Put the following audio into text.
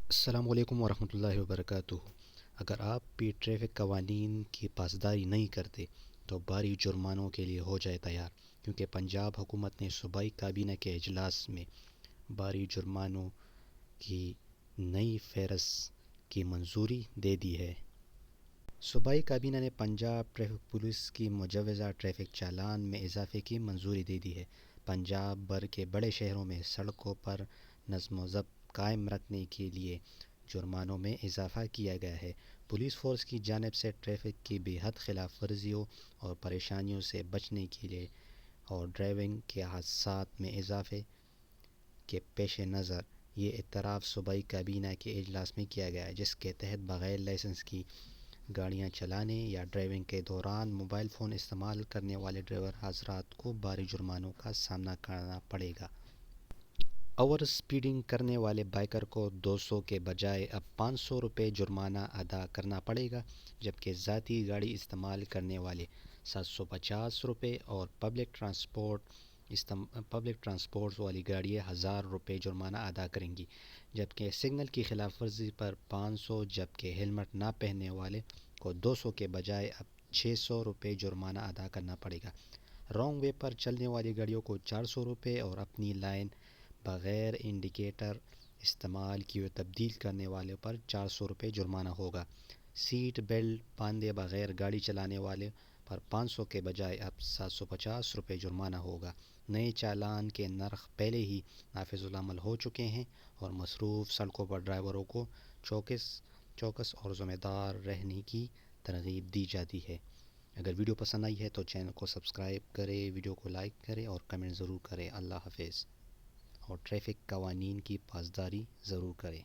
السلام علیکم ورحمۃ اللہ وبرکاتہ۔ اگر آپ بھی ٹریفک قوانین کی پاسداری نہیں کرتے تو بھاری جرمانوں کے لیے ہو جائے تیار، کیونکہ پنجاب حکومت نے صوبائی کابینہ کے اجلاس میں بھاری جرمانوں کی نئی فہرست کی منظوری دے دی ہے۔ صوبائی کابینہ نے پنجاب ٹریفک پولیس کی مجوزہ ٹریفک چالان میں اضافے کی منظوری دے دی ہے۔ پنجاب بھر کے بڑے شہروں میں سڑکوں پر نظم و ضبط قائم رکھنے کے لیے جرمانوں میں اضافہ کیا گیا ہے۔ پولیس فورس کی جانب سے ٹریفک کی بے حد خلاف ورزیوں اور پریشانیوں سے بچنے کے لیے اور ڈرائیونگ کے حادثات میں اضافے کے پیش نظر یہ اعتراف صوبائی کابینہ کے اجلاس میں کیا گیا ہے، جس کے تحت بغیر لائسنس کی گاڑیاں چلانے یا ڈرائیونگ کے دوران موبائل فون استعمال کرنے والے ڈرائیور حضرات کو بھاری جرمانوں کا سامنا کرنا پڑے گا۔ اوور اسپیڈنگ کرنے والے بائیکر کو 200 کے بجائے اب 500 روپے جرمانہ ادا کرنا پڑے گا، جبکہ ذاتی گاڑی استعمال کرنے والے 750 روپے اور پبلک ٹرانسپورٹ والی گاڑیاں 1000 روپے جرمانہ ادا کریں گی، جبکہ سگنل کی خلاف ورزی پر 500، جبکہ ہیلمٹ نہ پہننے والے کو 200 کے بجائے اب 600 روپے جرمانہ ادا کرنا پڑے گا۔ رانگ وے پر چلنے والی گاڑیوں کو 400 روپے اور اپنی لائن بغیر انڈیکیٹر استعمال کیے تبدیل کرنے والے پر 400 روپے جرمانہ ہوگا۔ سیٹ بیلٹ باندھے بغیر گاڑی چلانے والے پر 500 کے بجائے اب 750 روپے جرمانہ ہوگا۔ نئے چالان کے نرخ پہلے ہی نافذ العمل ہو چکے ہیں اور مصروف سڑکوں پر ڈرائیوروں کو چوکس اور ذمہ دار رہنے کی ترغیب دی جاتی ہے۔ اگر ویڈیو پسند آئی ہے تو چینل کو سبسکرائب کریں، ویڈیو کو لائک کریں اور کمنٹ ضرور کریں۔ اللہ حافظ۔ اور ٹریفک قوانین کی پاسداری ضرور کریں۔